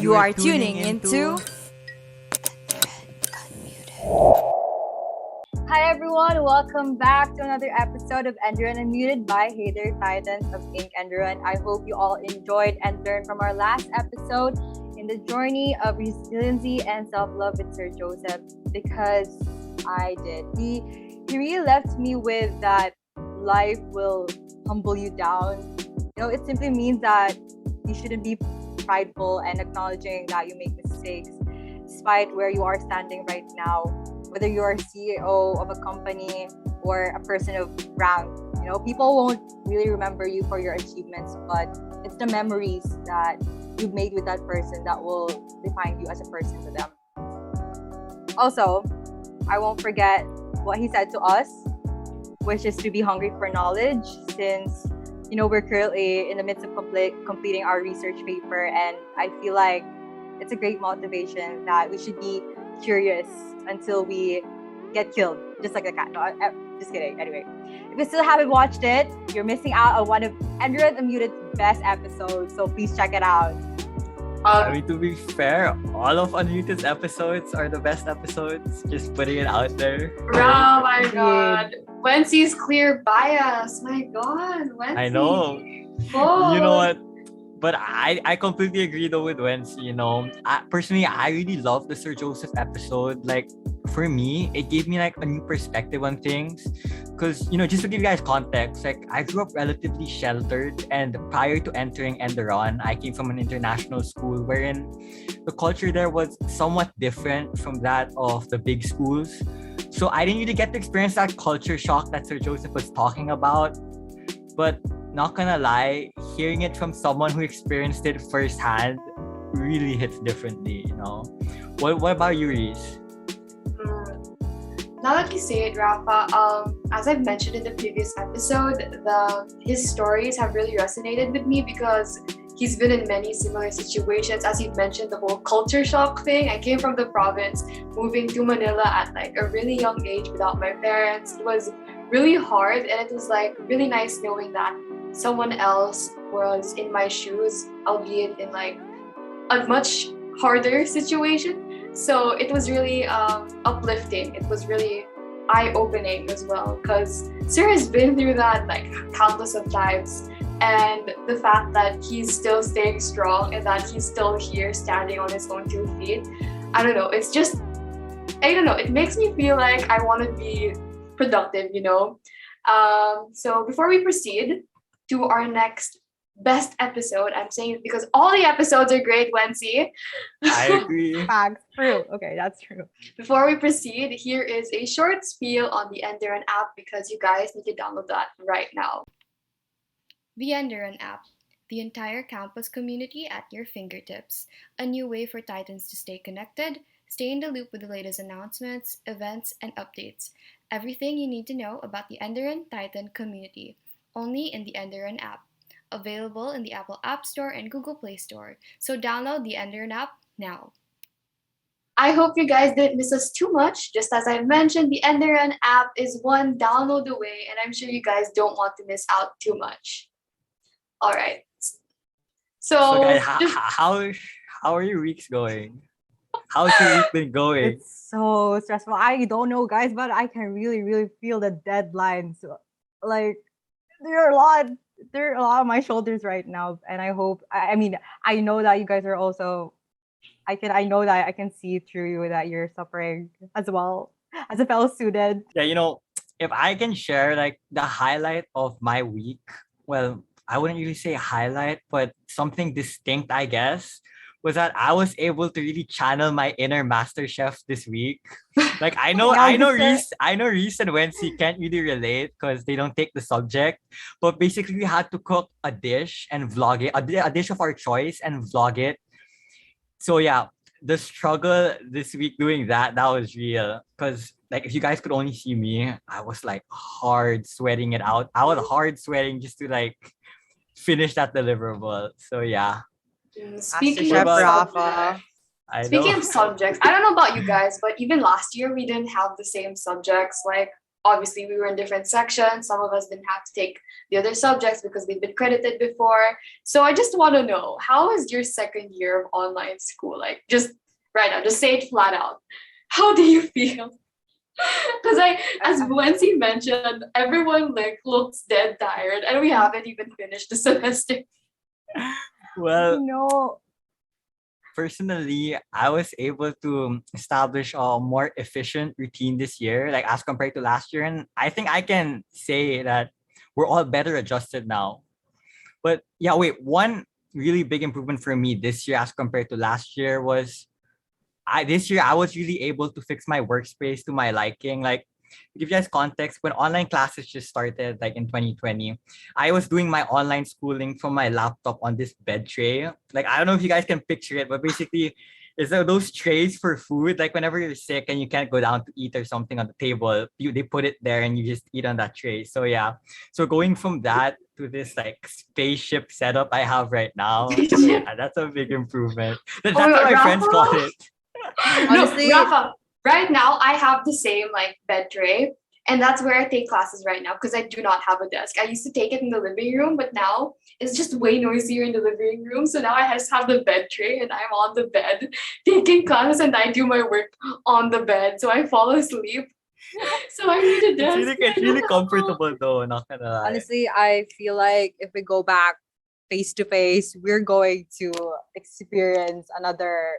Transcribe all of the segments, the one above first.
You are tuning into Hi everyone, welcome back to another episode of Enderun Unmuted by Hey There Titans of Ink Enderun. I hope you all enjoyed and learned from our last episode in the journey of resiliency and self-love with Sir Joseph, because I did. He really left me with that life will humble you down. It simply means that you shouldn't be prideful and acknowledging that you make mistakes despite where you are standing right now, whether you're a CEO of a company or a person of rank. People won't really remember you for your achievements, but it's the memories that you've made with that person that will define you as a person to them. Also, I won't forget what he said to us, which is to be hungry for knowledge, since we're currently in the midst of completing our research paper, and I feel like it's a great motivation that we should be curious until we get killed, just like a cat. No, I'm just kidding. Anyway, if you still haven't watched it, you're missing out on one of Enderun Unmuted's best episodes, so please check it out. To be fair, all of Unmuted's episodes are the best episodes. Just putting it out there. Oh my god. Wency's clear bias. My god, Wency. I know. Oh. You know what? But I completely agree though with Wency. Personally, I really love the Sir Joseph episode. Like, for me, it gave me like a new perspective on things. Because, just to give you guys context, like, I grew up relatively sheltered, and prior to entering Enderun, I came from an international school wherein the culture there was somewhat different from that of the big schools. So I didn't really get to experience that culture shock that Sir Joseph was talking about. But not gonna lie, hearing it from someone who experienced it firsthand really hits differently, What about you, Reese? Now that you say it, Rafa, as I've mentioned in the previous episode, his stories have really resonated with me because he's been in many similar situations. As you've mentioned, the whole culture shock thing. I came from the province, moving to Manila at like a really young age without my parents. It was really hard, and it was like really nice knowing that someone else was in my shoes, albeit in like a much harder situation. So it was really uplifting. It was really eye-opening as well, because Sir has been through that like countless of times, and the fact that he's still staying strong and that he's still here standing on his own 2 feet, I don't know, it makes me feel like I want to be productive. So before we proceed to our next best episode, I'm saying it because all the episodes are great, Wency. I agree. Facts. True. Okay, that's true. Before we proceed, here is a short spiel on the Enderun app, because you guys need to download that right now. The Enderun app, the entire campus community at your fingertips. A new way for Titans to stay connected, stay in the loop with the latest announcements, events, and updates. Everything you need to know about the Enderun Titan community, only in the Enderun app. Available in the Apple App Store and Google Play Store. So download the Enderun app now. I hope you guys didn't miss us too much. Just as I mentioned, the Enderun app is one download away, and I'm sure you guys don't want to miss out too much. All right. So guys, how are your weeks going? How's your week been going? It's so stressful. I don't know, guys, but I can really, really feel the deadlines. Like, there are a lot on my shoulders right now, and I hope. I know that you guys are also. I know that I can see through you that you're suffering as well as a fellow student. Yeah, if I can share like the highlight of my week, well, I wouldn't really say highlight, but something distinct, I guess, was that I was able to really channel my inner master chef this week. Like, I know Reese and Wency can't really relate because they don't take the subject, but basically we had to cook a dish and vlog it, a dish of our choice and vlog it. So yeah, the struggle this week doing that was real. Because like, if you guys could only see me, I was like hard sweating it out. I was hard sweating just to like finish that deliverable. So yeah. Speaking Chef of Rafa. Speaking of subjects, I don't know about you guys, but even last year we didn't have the same subjects. Like, obviously we were in different sections. Some of us didn't have to take the other subjects because we've been credited before. So I just want to know, how is your second year of online school? Like, just right now, just say it flat out. How do you feel? Because as Wency mentioned, everyone like looks dead tired, and we haven't even finished the semester. Well, No. personally, I was able to establish a more efficient routine this year, like as compared to last year. And I think I can say that we're all better adjusted now. But yeah, wait, one really big improvement for me this year as compared to last year was this year I was really able to fix my workspace to my liking. Like, to give you guys context, when online classes just started, like in 2020, I was doing my online schooling from my laptop on this bed tray. Like, I don't know if you guys can picture it, but basically, it's those trays for food. Like, whenever you're sick and you can't go down to eat or something on the table, they put it there and you just eat on that tray. So yeah, so going from that to this like spaceship setup I have right now, so yeah, that's a big improvement. That's Oh, what my friends call Rafa? it. Honestly- No, Rafa, right now I have the same like bed tray, and that's where I take classes right now because I do not have a desk. I used to take it in the living room, but now it's just way noisier in the living room. So now I just have the bed tray and I'm on the bed taking classes, and I do my work on the bed. So I fall asleep. So I need a desk. It's really comfortable though, not gonna lie. Honestly, I feel like if we go back face to face, we're going to experience another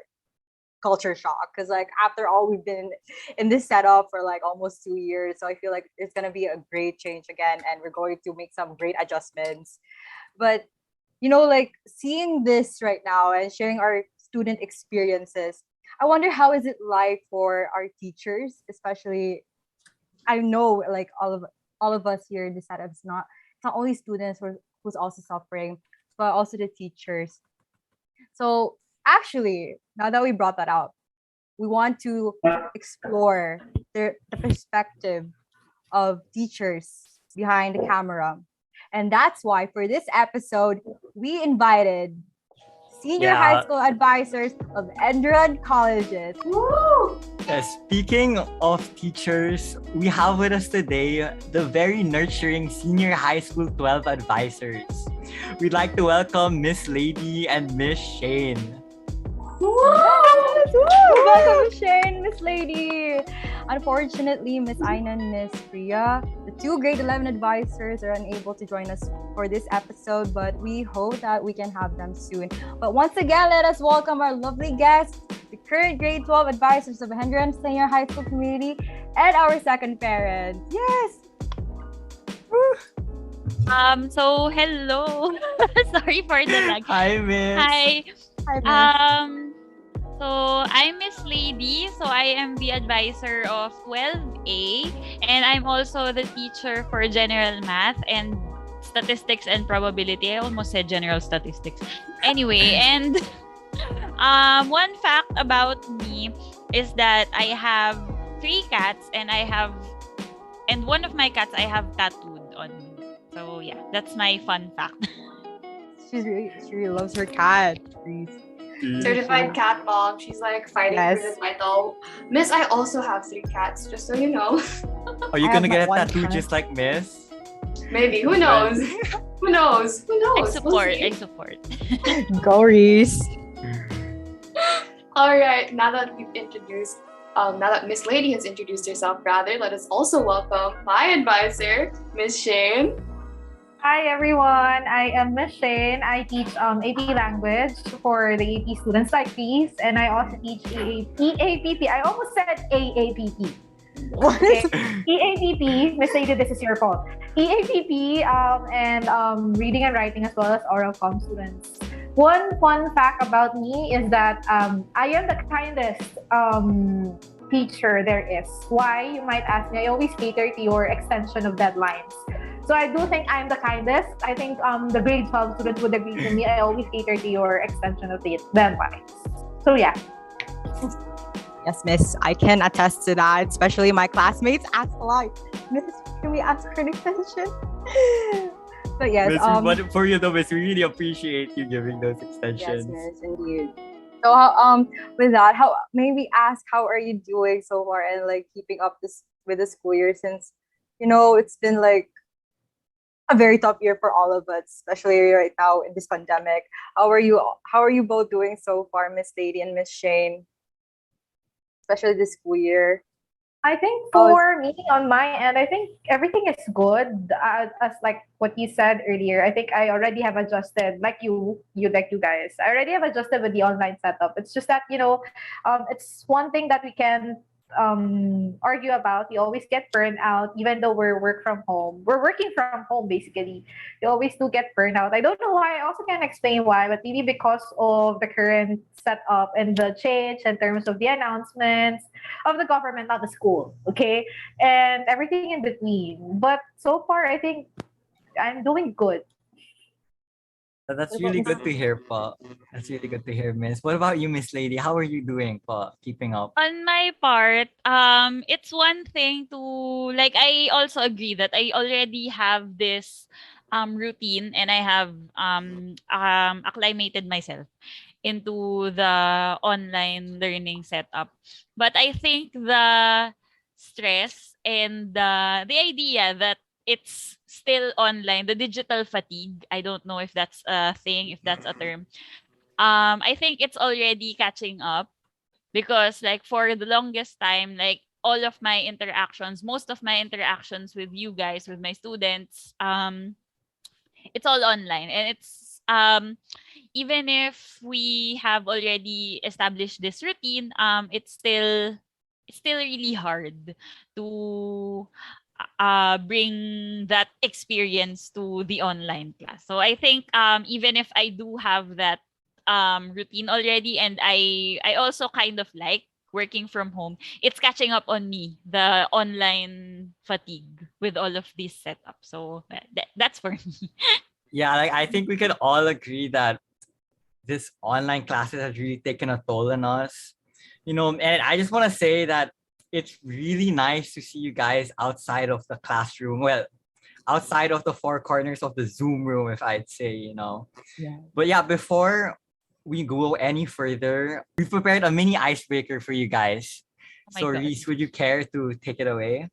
culture shock, because like after all we've been in this setup for like almost 2 years, so I feel like it's gonna be a great change again, and we're going to make some great adjustments. But like seeing this right now and sharing our student experiences, I wonder how is it like for our teachers, especially. I know like all of us here in the setup, it's not only students who's also suffering, but also the teachers. So actually, now that we brought that up, we want to explore the perspective of teachers behind the camera. And that's why for this episode, we invited senior high Yeah. school advisors of Enderun colleges. Woo! Speaking of teachers, we have with us today the very nurturing senior high school 12 advisors. We'd like to welcome Miss Lady and Miss Shane. Yes! Woo! Welcome, Miss Shane, Miss Lady. Unfortunately, Miss Aina and Miss Priya, the two grade 11 advisors, are unable to join us for this episode, but we hope that we can have them soon. But once again, let us welcome our lovely guests, the current grade 12 advisors of Enderun Senior High School community, and our second parents. Yes! So hello. Sorry for the lag. Hi, Miss. Hi. Hi, Miss. So I'm Miss Lady. So I am the advisor of 12A, and I'm also the teacher for general math and statistics and probability. I almost said general statistics. Anyway, and one fact about me is that I have 3 cats, and one of my cats I have tattooed on me. So yeah, that's my fun fact. She really loves her cat, Reese. Certified cat mom. She's like fighting Yes. for the title. Miss, I also have 3 cats, just so you know. Are you I gonna have get a one tattoo cat. just like Miss? Maybe. Who knows? Who knows? Who knows? I We'll support. see. I support. Go, Reese. All right. Now that Miss Lady has introduced herself, rather, let us also welcome my advisor, Miss Shane. Hi everyone, I am Miss Shane. I teach AP language for the AP students like Reese, and I also teach EAPP. I almost said AAPP. Okay. EAPP, Miss Lady, this is your fault. EAPP and reading and writing, as well as oral comm students. One fun fact about me is that I am the kindest teacher there is. Why, you might ask me? I always cater to your extension of deadlines. So I do think I'm the kindest. I think the grade 12 students would agree to me. I always cater to your extension of the deadlines. So yeah. Yes, Miss. I can attest to that. Especially my classmates ask a lot. Miss, can we ask for an extension? But yes, Miss, but for you though, Miss, we really appreciate you giving those yes, extensions. Miss, indeed. So how with that, how maybe ask how are you doing so far and like keeping up this with the school year, since it's been like a very tough year for all of us, especially right now in this pandemic. How are you both doing so far, Miss Lady and Miss Shane, especially this school year? I think How is for me on my end, I think everything is good. As like what you said earlier, I think I already have adjusted, like you guys. I already have adjusted with the online setup. It's just that it's one thing that we can argue about. We always get burned out, even though we're work from home. We're working from home basically. We always do get burned out. I don't know why. I also can't explain why, but maybe because of the current setup and the change in terms of the announcements of the government, not the school, okay? And everything in between. But so far, I think I'm doing good. That's what about really Miss? good to hear, po. That's really good to hear, Miss. What about you, Miss Lady? How are you doing, po? Keeping up? On my part, it's one thing to like. I also agree that I already have this routine, and I have acclimated myself into the online learning setup. But I think the stress and the idea that it's still online, the digital fatigue, I don't know if that's a thing, if that's a term. I think it's already catching up because like for the longest time, like all of my interactions, most of my interactions with you guys, with my students, it's all online, and it's even if we have already established this routine, it's still really hard to bring that experience to the online class. So I think even if I do have that routine already, and I also kind of like working from home, it's catching up on me, the online fatigue with all of these setups. So that's for me. Yeah, like I think we can all agree that this online classes has really taken a toll on us. And I just want to say that it's really nice to see you guys outside of the classroom. Well, outside of the four corners of the Zoom room, if I'd say. Yeah. But yeah, before we go any further, we've prepared a mini icebreaker for you guys. Oh my So god. Reese, would you care to take it away?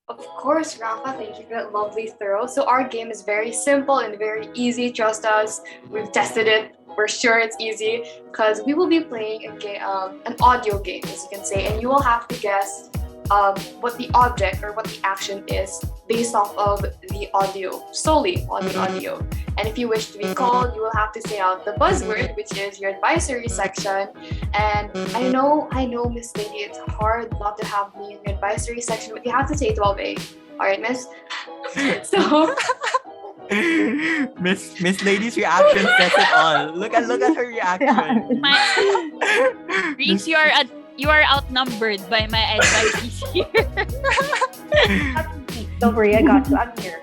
Of course, Rafa, thank you for that lovely throw. So our game is very simple and very easy. Trust us, we've tested it. We're sure it's easy because we will be playing an audio game, as you can say, and you will have to guess what the object or what the action is based off of the audio, solely on the audio. And if you wish to be called, you will have to say out the buzzword, which is your advisory section. And I know, Miss Lady, it's hard not to have me in your advisory section, but you have to say 12A. All right, Miss? So, Miss Lady's reaction says it all. Look at her reaction. Reese, you are outnumbered by my advices here. Don't worry, I got you. I'm here.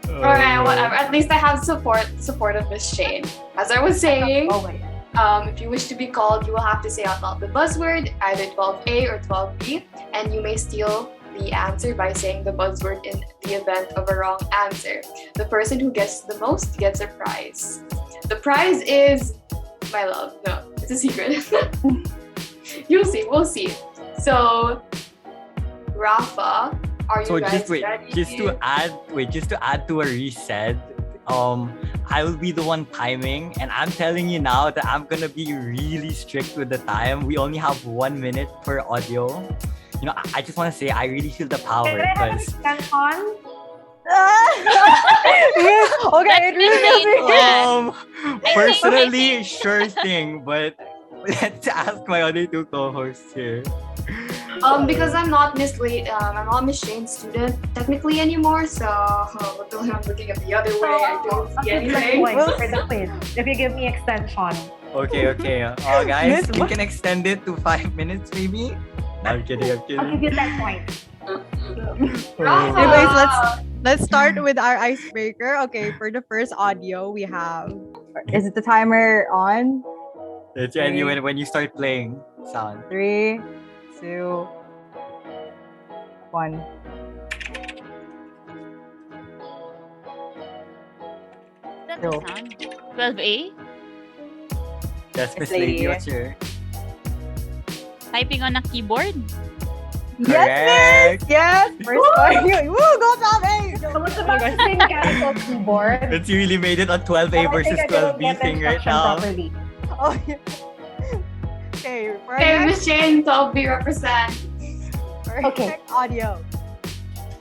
alright, whatever. At least I have support of Miss Shane. As I was saying, Oh my God. if you wish to be called, you will have to say out loud the buzzword, either 12A or 12B, and you may steal the answer by saying the buzzword in the event of a wrong answer. The person who gets the most gets a prize. The prize is my love. No, it's a secret. You'll see, we'll see. So, Rafa, are you guys ready? just to add to what Reese said, I will be the one timing, and I'm telling you now that I'm gonna be really strict with the time. We only have 1 minute per audio. I just want to say I really feel the power Can I have an because extension? Okay, it really Let's doesn't. make personally, sure thing, but let's ask my other two co-hosts here. Because I'm not I'm not Miss Shane's student technically anymore, so I'm looking at the other way. I don't see I'll give you anything. points for the quiz if you give me extension. Okay. Guys, Miss, we can extend it to 5 minutes maybe. No, I'm kidding. I'll give you 10 points. Rafa! Anyways, let's start with our icebreaker. Okay, for the first audio, we have Is it the timer on? It's ready when you start playing sound. 3, 2, 1. That's Go. the sound. 12A? That's Miss Miss Lady. Lady. What's your? Typing on a keyboard? Correct. Yes, first score. Woo, go 12A. I was about to say mechanical keyboard. But you really made it on 12A but I versus think I didn't 12B get the thing right instruction now. properly. Oh, yeah. Okay, for our Okay, next, Miss Jane, 12B represent. for our Okay. next audio.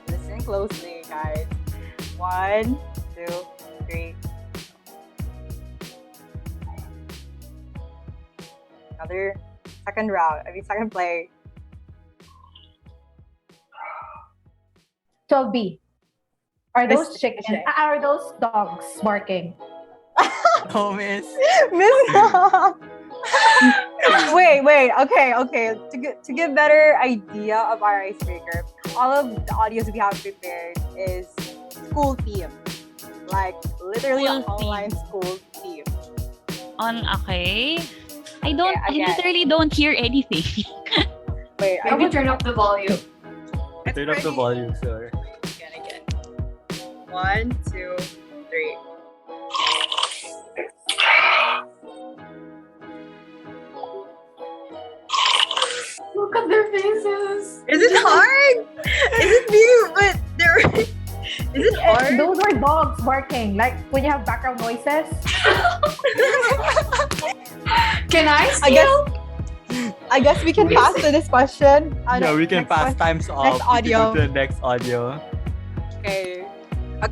Listen closely, guys. 1, 2, 3. Another second round. Second play. 12B. Are those Miss chickens? Michelle. Are those dogs barking? Oh, miss. Miss. wait. Okay. To get better idea of our icebreaker, all of the audios we have prepared is school theme, like literally School an online school theme. Okay. I don't. Okay, I again. literally don't hear anything. Wait, I Maybe was turn up the volume. Turn up the volume, sir. again. 1, 2, 3. Look at their faces. Is it hard? Is it new? But there. Is it hard? Those were dogs barking. Like when you have background noises. Can I I steal? guess we can pass to this question. Yeah, we can Next pass question. times off. Next We can audio. go to the next audio. Okay.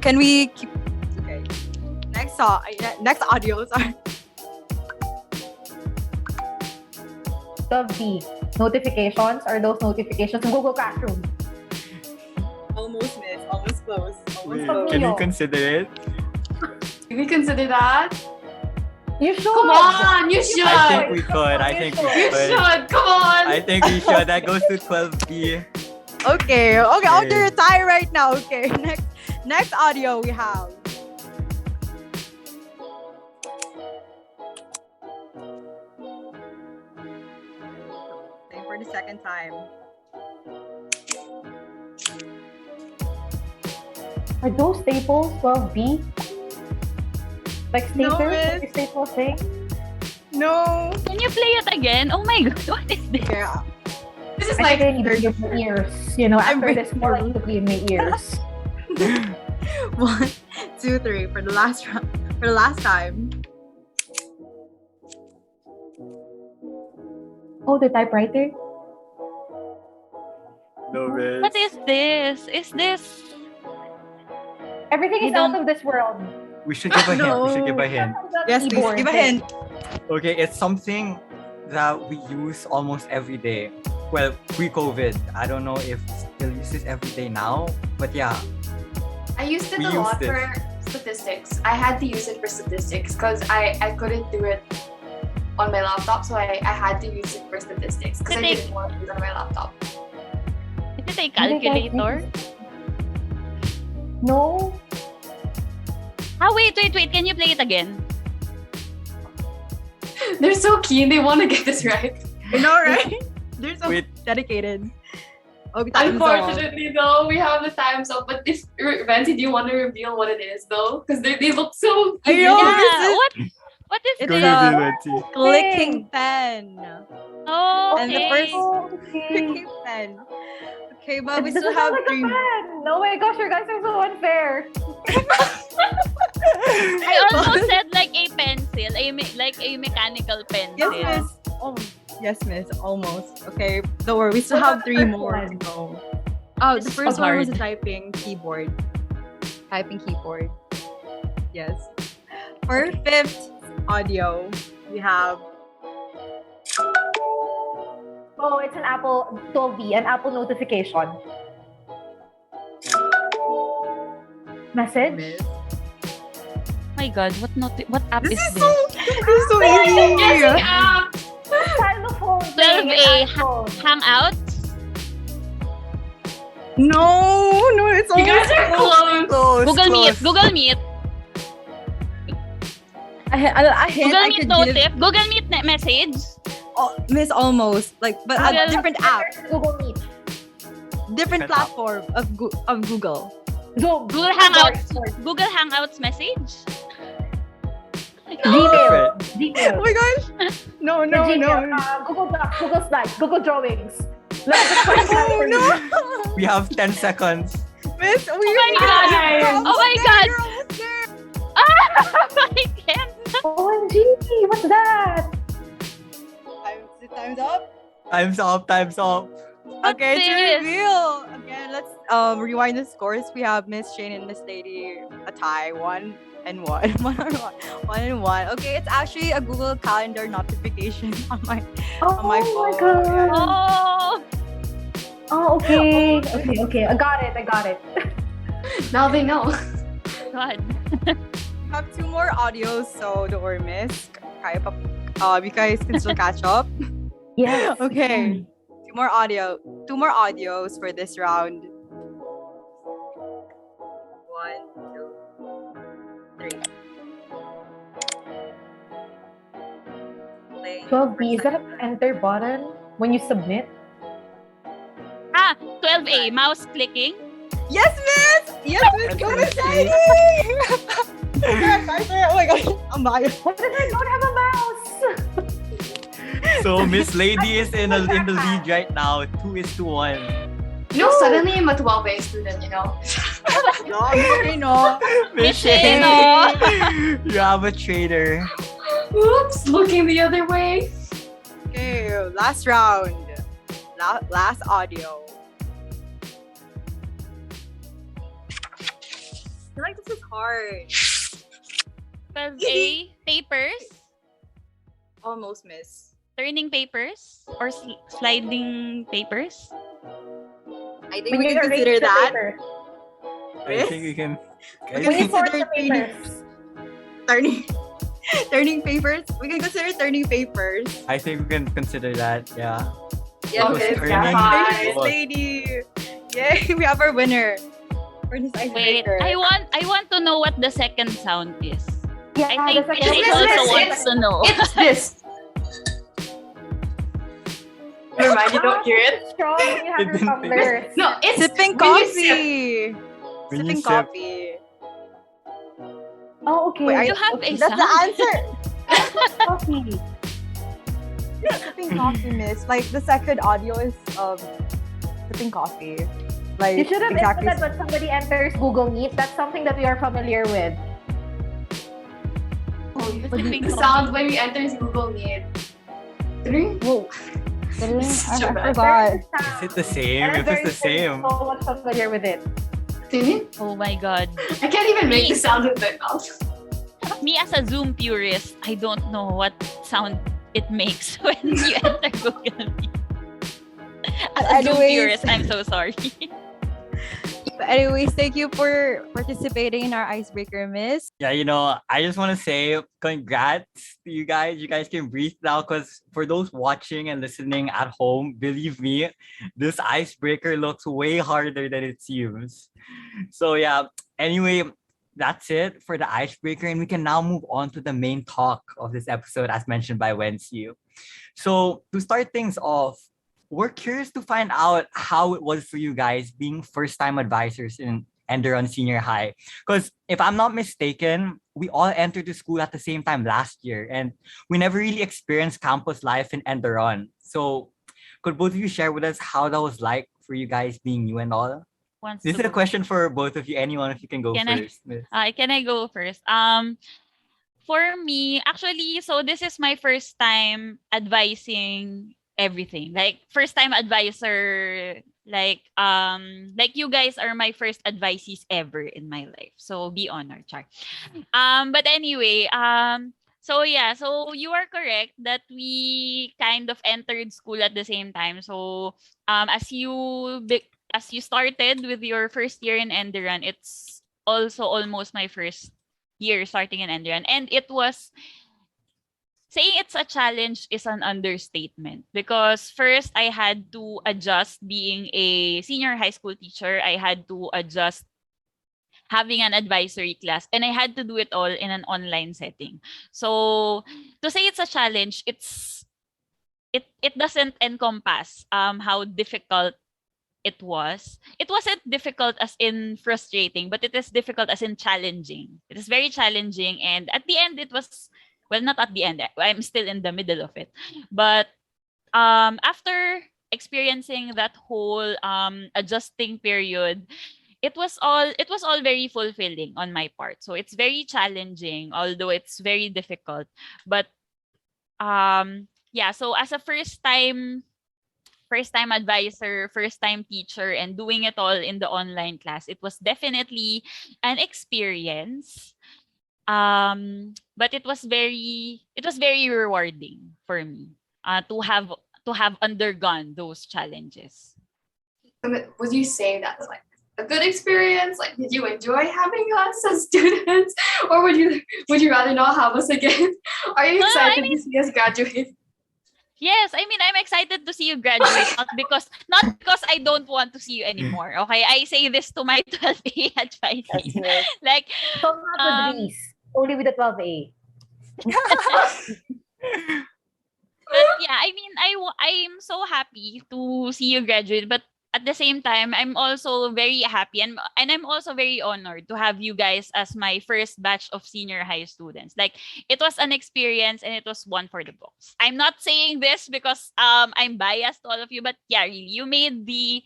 Can we keep? Okay. Next audio. Sorry. 12B. Notifications. Are those notifications in Google Classroom? Almost miss. Almost close. Wait, close. can you consider it? Can we consider that? You should. Come on, you should. I think we could. I think we You could. should. Come on. I think we should. That goes to 12B. Okay. I'll Okay. do a tie right now. Okay. Next audio we have. Okay, for the second time. Are those staples 12B? Like No, staples? miss. Like a staple thing? No. Can you play it again? Oh my god, what is this? Okay. This is I like think I need to clean my ears. You know, I'm after this call, I need to clean my ears. 1, 2, 3 for the last round. For the last time. Oh, the typewriter? No, miss. What is this? Is this? Everything You is out don't- of this world. We should give a hint. We should give a hint. Yes, please Keyboard give a thing. hint. Okay, it's something that we use almost every day. Well, pre-COVID. I don't know if still uses every day now, but yeah. I used it We a used lot it. for statistics. I had to use it for statistics because I couldn't do it on my laptop, so I had to use it for statistics because I But didn't want to do it on my laptop. Is it a calculator? No. Ah, wait. Can you play it again? They're so keen. They want to get this right. You know, right? They're so Wait. dedicated. Okay, time's up. Unfortunately, though, we have the times up. But if Wency, do you want to reveal what it is, though? Because they look so I cute. know. Yeah. this is- What is It's Go this? a- reveal it, see. Clicking pen. Oh, And the okay. first- Oh, okay. Clicking pen. Okay, but we It still doesn't have sound like 3 a pen. Oh my gosh, you guys are so unfair. I almost said like a pencil, like a mechanical pencil. Yes, miss. Oh, yes, miss. Almost. Okay, don't worry. We still What have about the 3 first more to one? go. Oh, the It's first so one was a hard. typing keyboard. Typing keyboard. Yes. For 5th audio, we have. Oh, it's an Apple 12B, an Apple notification. Message? Miss. My God, what app This is is this? so. This is so easy. Guessing app. Xylophone thing. 12A, in iPhone. Hangouts? No, it's You guys are almost close. Close, Google Meet. I hint Google I Meet could notif. give. Google Meet message. Oh, miss almost like, but a Google- different app, Google Meet. different Different app. platform of Google. Zoom. Google Hangouts. Google Hangouts message. Gmail. Oh Gmail. my gosh! No, The no, Gmail. no. Google Docs, Google Slides, Google Drawings. Oh no! We have 10 seconds. Miss, Oh my God! Oh my God! Ah! I can't. OMG, what's that? Time's up. Time's up. Okay, to this? reveal again, let's rewind the scores. We have Miss Shane and Miss Lady a tie, 1-1, 1-1. Okay, it's actually a Google Calendar notification on my Oh my my phone. god. Oh. Oh, okay. Okay. I got it. Now they know. God. We have 2 more audios, so don't worry, Miss. You guys can still catch up. Yes. Okay. 2 more audios for this round. 1, 2, 3. Play. 12B, is that an enter button when you submit? 12A, mouse clicking. Yes, Miss! Yes, Miss! Go, Miss Lady! Oh my gosh, ang bayo. What if I don't have a mouse? So Miss Lady is in the lead right now. 2-1. Suddenly I'm a 12A student, No, Miss no. Miss Shane, Shane. You have a traitor. Oops, looking the other way. Okay, last round. Last audio. I feel like this is hard. 12A, papers. Almost, Miss. Turning papers or sliding papers. I think When we you can erase consider the that. paper. I think we can. We When you can sort consider the papers. turning papers. We can consider turning papers. I think we can consider that. Yeah. Yes, Okay, Miss. turning. Miss What? Lady. Yay, we have our winner. For this Wait, icebreaker. I want to know what the second sound is. Yeah, I think the Shane second also Miss, wants to know. It's this. Never mind, you don't hear it. Strong when you have your Didn't think- tumblers. No, it's Sipping when you sip. coffee. When you Sipping sip. coffee. Oh, okay. Wait, You have a That's the sound. answer. coffee. Sipping coffee, Miss. Like the second audio is sipping coffee. Like You should have exactly. input that when somebody enters Google Meet. That's something that we are familiar with. Oh, you Sipping the sound when we enter Google Meet. Three? Whoa. I So bad. forgot. Is it the same? And I'm If it's very the same. so much familiar with it. Three? Oh my God. I can't even make the sound with my mouth. Me as a Zoom purist, I don't know what sound it makes when you enter Google Meet. As a Zoom Anyways. purist, I'm so sorry. But anyways, thank you for participating in our icebreaker, Miss. Yeah, I just want to say congrats to you guys. You guys can breathe now because for those watching and listening at home, believe me, this icebreaker looks way harder than it seems. So yeah, anyway, that's it for the icebreaker, and we can now move on to the main talk of this episode, as mentioned by Wency. So to start things off, we're curious to find out how it was for you guys being first-time advisors in Enderun Senior High. Because if I'm not mistaken, we all entered the school at the same time last year, and we never really experienced campus life in Enderun. So could both of you share with us how that was like for you guys being new and all? Wants This to is a go. question for both of you. Anyone, if you can go Can I- first. Miss. Can I go first? For me, actually, so this is my first time advising everything. Like first time advisor, like you guys are my first advisees ever in my life. So be honored, Char. But anyway, so yeah, so you are correct that we kind of entered school at the same time. So as you started with your first year in Enderun, it's also almost my first year starting in Enderun, and it was saying it's a challenge is an understatement because first I had to adjust being a senior high school teacher. I had to adjust having an advisory class, and I had to do it all in an online setting. So to say it's a challenge, it doesn't encompass how difficult it was. It wasn't difficult as in frustrating, but it is difficult as in challenging. It is very challenging, and at the end it was, well, not at the end. I'm still in the middle of it. But after experiencing that whole adjusting period, it was all very fulfilling on my part. So it's very challenging, although it's very difficult. But yeah, so as a first time advisor, first time teacher, and doing it all in the online class, it was definitely an experience. But it was very rewarding for me to have undergone those challenges. Would you say that's like a good experience? Like, did you enjoy having us as students, or would you rather not have us again? Are you No, no, I excited to mean, see us graduate? yes, I mean, I'm excited to see you graduate, not because I don't want to see you anymore. Okay, I say this to my 12A That's advisees. it. Like, So not with um, Reese, only with the 12A. but yeah, I mean, I'm so happy to see you graduate, but at the same time, I'm also very happy, and I'm also very honored to have you guys as my first batch of senior high students. Like, it was an experience and it was one for the books. I'm not saying this because I'm biased to all of you, but yeah, really, you made the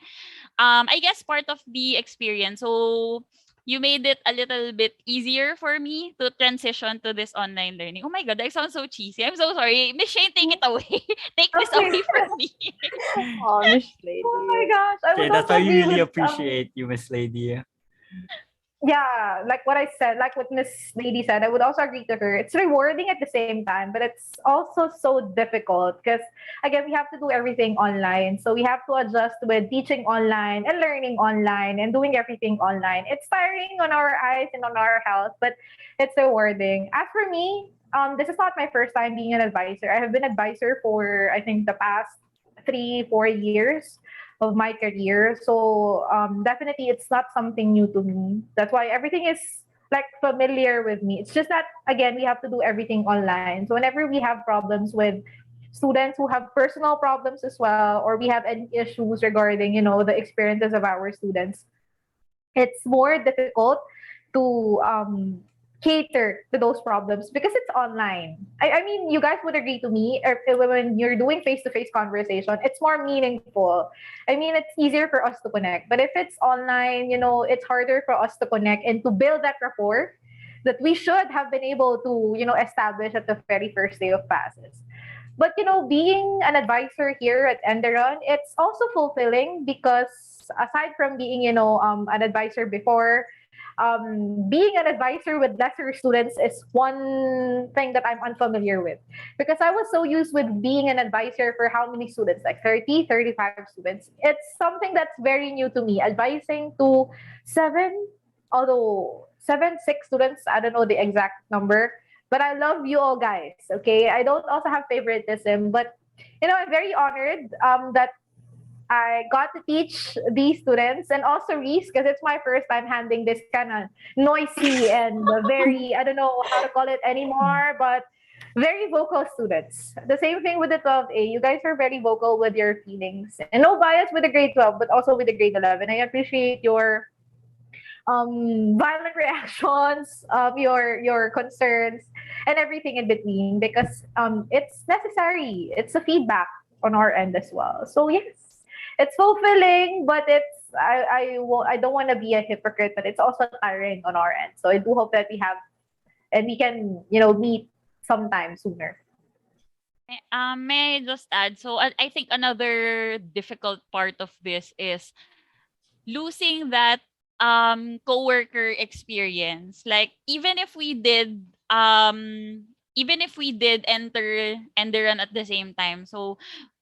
I guess part of the experience. So you made it a little bit easier for me to transition to this online learning. Oh my god, I sound so cheesy. I'm so sorry. Miss Shane, take it away. Take this Okay. away from me. Oh, Miss Lady. Oh my gosh, I Okay, would that's also why we agree really with appreciate you, Miss Lady. yeah, like what I said, like what Miss Lady said, I would also agree to her. It's rewarding at the same time, but it's also so difficult because again, we have to do everything online. So we have to adjust with teaching online and learning online and doing everything online. It's tiring on our eyes and on our health, but it's rewarding. As for me, this is not my first time being an advisor. I have been advisor for I think the past 3, 4 years of my career. So definitely it's not something new to me. That's why everything is like familiar with me. It's just that again we have to do everything online. So whenever we have problems with students who have personal problems as well, or we have any issues regarding, the experiences of our students, it's more difficult to cater to those problems because it's online. I mean, you guys would agree to me when you're doing face to face conversation, it's more meaningful. I mean, it's easier for us to connect. But if it's online, it's harder for us to connect and to build that rapport that we should have been able to, establish at the very first day of classes. But being an advisor here at Enderun, it's also fulfilling because aside from being, an advisor before, being an advisor with lesser students is one thing that I'm unfamiliar with because I was so used with being an advisor for how many students, like 30, 35 students. It's something that's very new to me. Advising to seven, although seven, six students, I don't know the exact number, but I love you all guys. Okay, I don't also have favoritism, but I'm very honored that I got to teach these students and also Reese because it's my first time handling this kind of noisy and very, I don't know how to call it anymore, but very vocal students. The same thing with the 12A. You guys are very vocal with your feelings. And no bias with the grade 12, but also with the grade 11. I appreciate your violent reactions, your concerns, and everything in between because it's necessary. It's a feedback on our end as well. So yes, it's fulfilling, but I don't want to be a hypocrite, but it's also tiring on our end. So I do hope that we can meet sometime sooner. May I just add? So I think another difficult part of this is losing that coworker experience. Like, even if we did enter run at the same time, so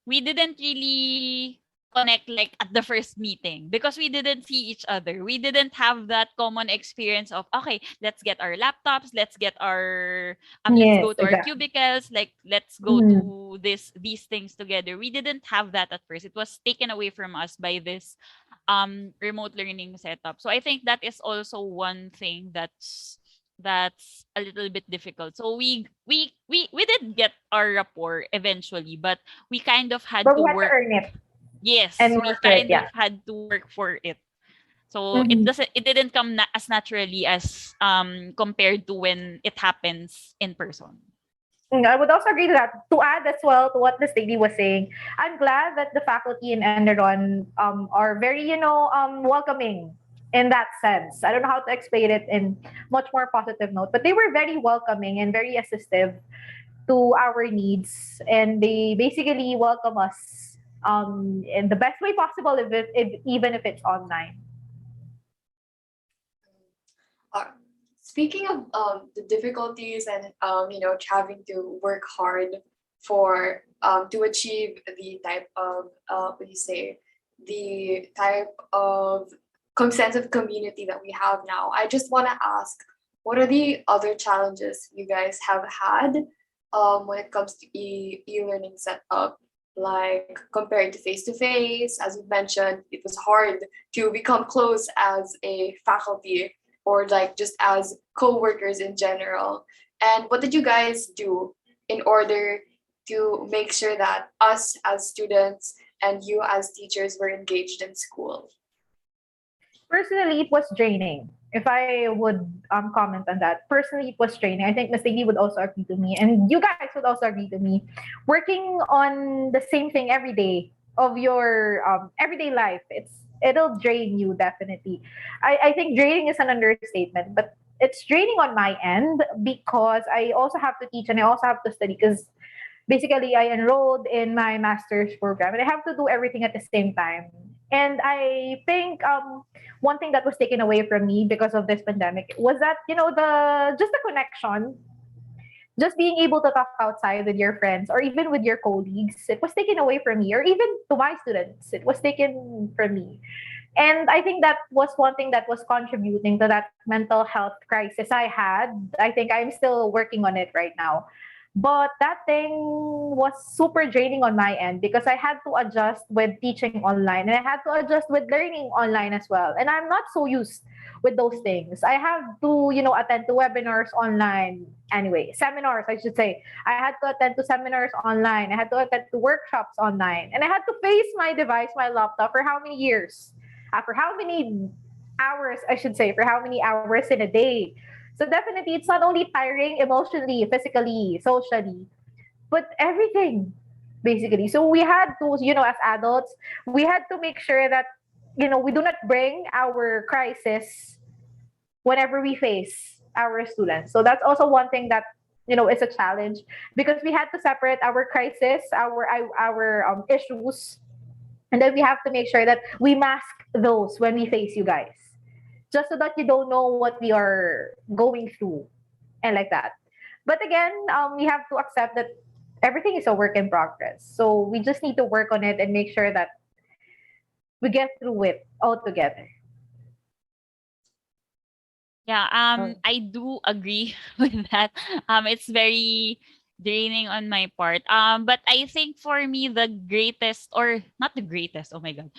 we didn't really connect like at the first meeting because we didn't see each other. We didn't have that common experience of, okay, let's get our laptops, let's Yes, go to our exactly. cubicles, like let's go Mhm. to these things together. We didn't have that at first. It was taken away from us by this remote learning setup. So I think that is also one thing that's a little bit difficult. So we did get our rapport eventually, but we kind of had But to we had to work. earn it Yes, and we work for it. kind of Yeah. had to work for it. So Mhm. it didn't come as naturally as compared to when it happens in person. I would also agree to that. To add as well to what Miss Lady was saying, I'm glad that the faculty in Enderun are very, welcoming in that sense. I don't know how to explain it in much more positive note, but they were very welcoming and very assistive to our needs, and they basically welcome us in the best way possible, if even if it's online. Uh, Speaking of the difficulties and having to work hard for to achieve the type of what do you say, the type of sense of community that we have now, I just want to ask, what are the other challenges you guys have had when it comes to e-learning setup, like compared to face, as you mentioned, it was hard to become close as a faculty or like just as co-workers in general. And what did you guys do in order to make sure that us as students and you as teachers were engaged in school? Personally, it was draining. If I would comment on that, personally, it was draining. I think Miss Lady would also agree to me, and you guys would also agree to me. Working on the same thing every day of your everyday life, it'll drain you definitely. I think draining is an understatement, but it's draining on my end because I also have to teach and I also have to study because basically I enrolled in my master's program and I have to do everything at the same time. And I think one thing that was taken away from me because of this pandemic was that the just the connection, just being able to talk outside with your friends or even with your colleagues, it was taken away from me, or even to my students, it was taken from me. And I think that was one thing that was contributing to that mental health crisis I had. I think I'm still working on it right now. But that thing was super draining on my end because I had to adjust with teaching online and I had to adjust with learning online as well. And I'm not so used with those things. I have to, attend to webinars online. Anyway, seminars, I should say. I had to attend to seminars online. I had to attend to workshops online. And I had to face my device, my laptop, for how many years? For how many hours, I should say, for how many hours in a day. So definitely, it's not only tiring emotionally, physically, socially, but everything, basically. So we had to, as adults, we had to make sure that, we do not bring our crisis whenever we face our students. So that's also one thing that, is a challenge because we had to separate our crisis, our issues, and then we have to make sure that we mask those when we face you guys, just so that you don't know what we are going through and like that. But again, we have to accept that everything is a work in progress. So we just need to work on it and make sure that we get through it all together. Yeah, Oh. I do agree with that. It's very draining on my part. But I think for me the greatest, or not the greatest, oh my god.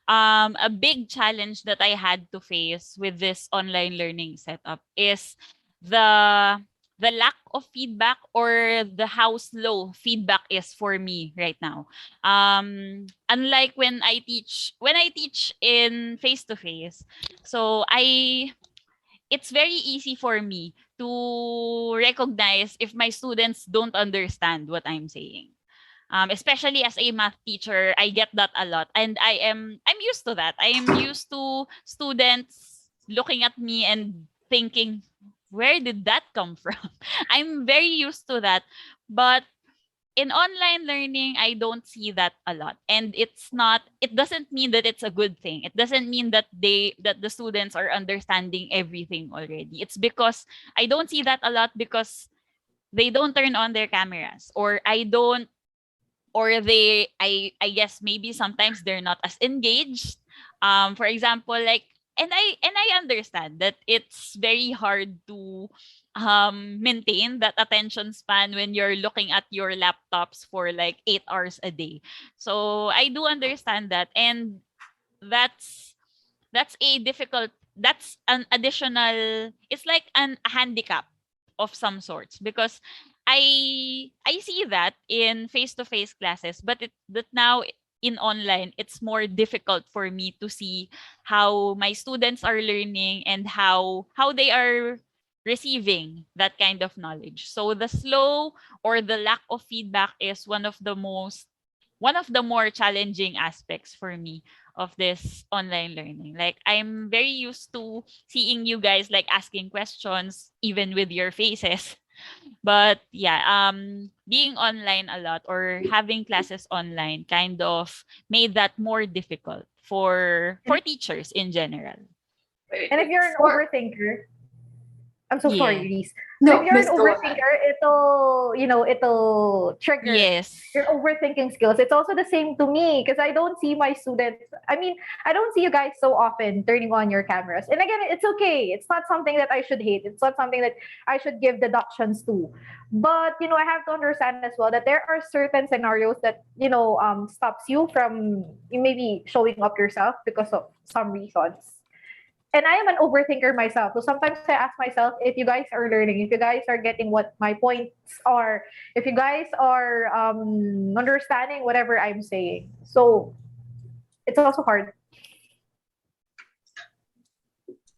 A big challenge that I had to face with this online learning setup is the the lack of feedback, or the how slow feedback is for me right now. Unlike when I teach in face to face, so it's very easy for me to recognize if my students don't understand what I'm saying. Especially as a math teacher, I get that a lot, and I'm used to that. I am used to students looking at me and thinking, where did that come from? I'm very used to that, but in online learning, I don't see that a lot. And it doesn't mean that it's a good thing. It doesn't mean that the students are understanding everything already. It's because I don't see that a lot because they don't turn on their cameras, or I don't or they I guess maybe sometimes they're not as engaged. For example, like, and I understand that it's very hard to maintain that attention span when you're looking at your laptops for like 8 hours a day. So I do understand that, and that's that's an additional, it's like a handicap of some sorts, because I see that in face to face classes, but that now in online it's more difficult for me to see how my students are learning and how they are receiving that kind of knowledge. So the slow or the lack of feedback is one of the more challenging aspects for me of this online learning. Like I'm very used to seeing you guys like asking questions even with your faces. But yeah, being online a lot or having classes online kind of made that more difficult for teachers in general. And if you're an For overthinker, I'm so sorry, Yeah. Reese. But if no, you're an Miss, go ahead. overthinker, it'll trigger Yes. your overthinking skills. It's also the same to me because I don't see my students. I mean, I don't see you guys so often turning on your cameras. And again, it's okay. It's not something that I should hate. It's not something that I should give deductions to. But I have to understand as well that there are certain scenarios that stops you from maybe showing up yourself because of some reasons. And I am an overthinker myself. So sometimes I ask myself if you guys are learning, if you guys are getting what my points are, if you guys are understanding whatever I'm saying. So it's also hard.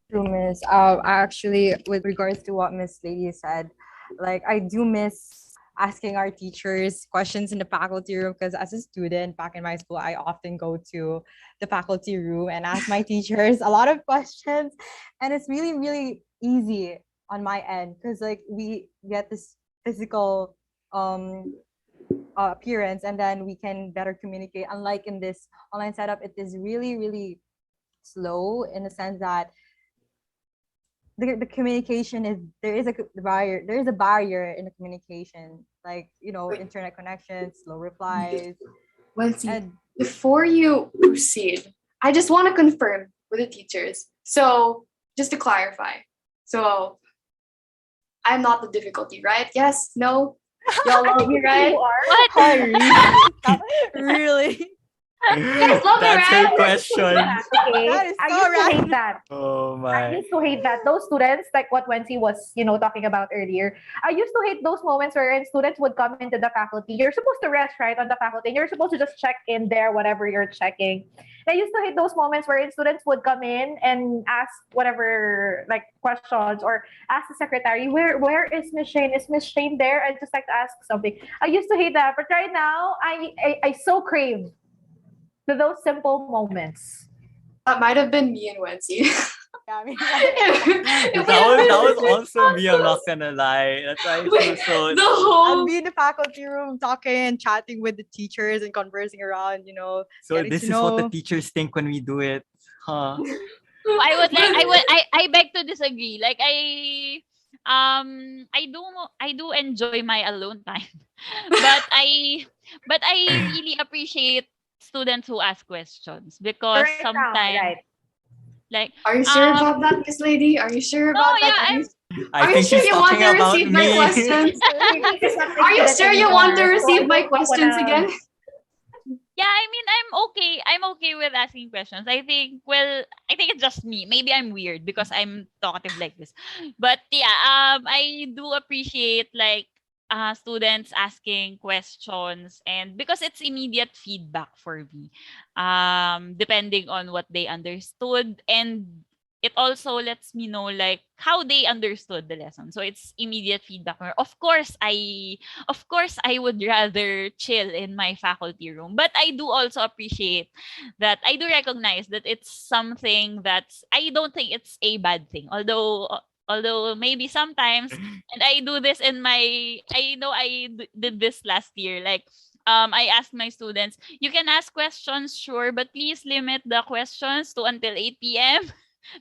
True, Miss. Actually, with regards to what Miss Lady said, like I do miss asking our teachers questions in the faculty room because as a student back in my school, I often go to the faculty room and ask my teachers a lot of questions, and it's really really easy on my end because like we get this physical appearance and then we can better communicate. Unlike in this online setup, it is really really slow in the sense that the communication is there is a barrier in the communication, like Wait, internet connection, slow replies, Wency, and before you proceed, I just want to confirm with the teachers. So, just to clarify, so I'm not the difficulty, right? Yes, no, y'all love me, right? You are. What? Sorry. Really. You guys love me, That's her right? question. Okay. That is I so used to random. hate that. Oh I my. used to hate that. Those students, like what Wency was, talking about earlier. I used to hate those moments wherein students would come into the faculty. You're supposed to rest, right, on the faculty. And you're supposed to just check in there, whatever you're checking. And I used to hate those moments wherein students would come in and ask whatever, like, questions or ask the secretary, where is Miss Shane? Is Miss Shane there? I'd just like to ask something. I used to hate that. But right now, I so crave to those simple moments. That might have been me and Wency. Yeah, I mean, If we That had was been also me. I'm not gonna lie. That's why I feel so. the I'd whole be in the faculty room talking, chatting with the teachers and conversing around, So getting this to is what the know. teachers think when we do it, huh? I beg to disagree. Like I do enjoy my alone time. but I really appreciate students who ask questions because Right now, sometimes right? like Are you sure about that, Miss Lady? Are you sure no, about that? yeah, I Are you think sure she's you want talking to about receive my me. questions? Reese is not my Are you student sure you want to anymore, so I receive my don't questions wanna. again? yeah, I mean I'm okay with asking questions. I think it's just me. Maybe I'm weird because I'm talkative like this. But yeah, I do appreciate like students asking questions, and because it's immediate feedback for me. Depending on what they understood, and it also lets me know like how they understood the lesson. So it's immediate feedback. Of course I would rather chill in my faculty room, but I do also appreciate that. I do recognize that it's something that's, I don't think it's a bad thing, although maybe sometimes, and I do this in my, I know did this last year, like I asked my students, you can ask questions, sure, but please limit the questions to until 8 p.m.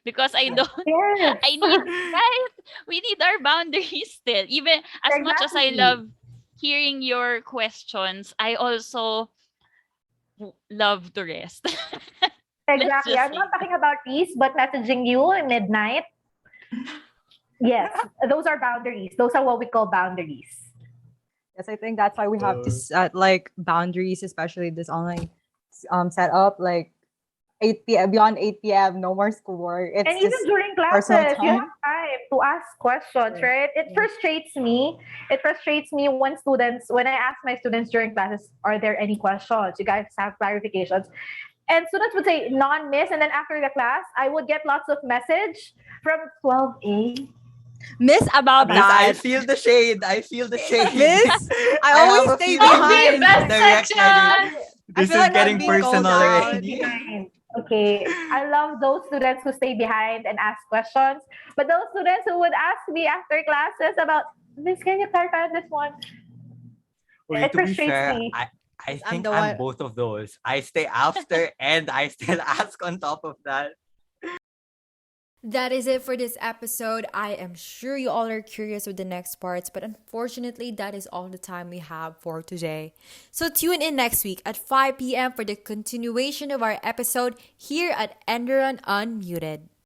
because I don't Yes, I need, right? We need our boundaries still. Even as much as I exactly. love hearing your questions, I also love to rest. Let's Exactly. just I'm say not that. talking about peace, but messaging you at midnight. Yes, those are boundaries. Those are what we call boundaries. Yes, I think that's why we have to Uh, set like boundaries, especially this online setup. Like 8 p.m. beyond 8 p.m. No more schoolwork. And It's even just during personal classes, you have time. time to ask questions, Sure. right? It Yeah. frustrates me. It frustrates me when I ask my students during classes, are there any questions? You guys have clarifications? And students would say non-miss, and then after the class, I would get lots of message from 12A. Miss, about Miss, I that. feel the shade. I feel the shade. Miss, I have always a stay feeling Okay, behind. best directly. section. I This feel is like I'm getting being called personal out. already. Behind. Okay, I love those students who stay behind and ask questions, but those students who would ask me after classes about, Miss, can you clarify this one? Okay, It to be frustrates fair, me. I I'm think the I'm one. both of those. I stay after and I still ask on top of that. That is it for this episode. I am sure you all are curious with the next parts, but unfortunately, that is all the time we have for today. So tune in next week at 5 p.m. for the continuation of our episode here at Enderun Unmuted.